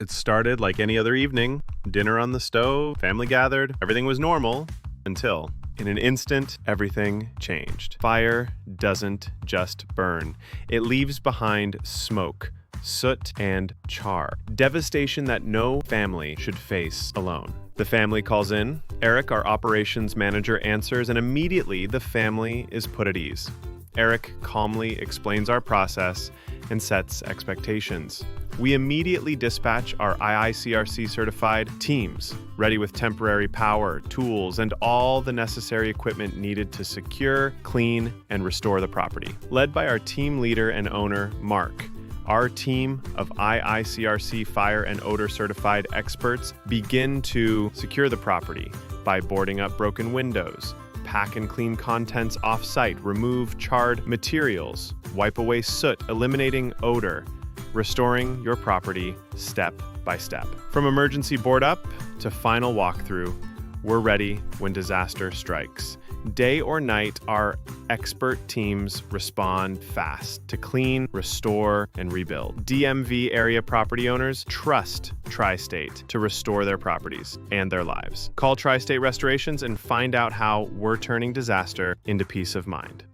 It started like any other evening. Dinner on the stove, family gathered, everything was normal until, in an instant, everything changed. Fire doesn't just burn. It leaves behind smoke, soot, and char. Devastation that no family should face alone. The family calls in. Eric, our operations manager, answers, and immediately the family is put at ease. Eric calmly explains our process and sets expectations. We immediately dispatch our IICRC Certified teams, ready with temporary power, tools, and all the necessary equipment needed to secure, clean, and restore the property. Led by our team leader and owner, Mark, our team of IICRC Fire and Odor Certified experts begin to secure the property by boarding up broken windows, pack and clean contents off-site, remove charred materials, wipe away soot, eliminating odor, restoring your property step by step. From emergency board up to final walkthrough, we're ready when disaster strikes. Day or night, our expert teams respond fast to clean, restore, and rebuild. DMV area property owners trust Tri-State to restore their properties and their lives. Call Tri-State Restorations and find out how we're turning disaster into peace of mind.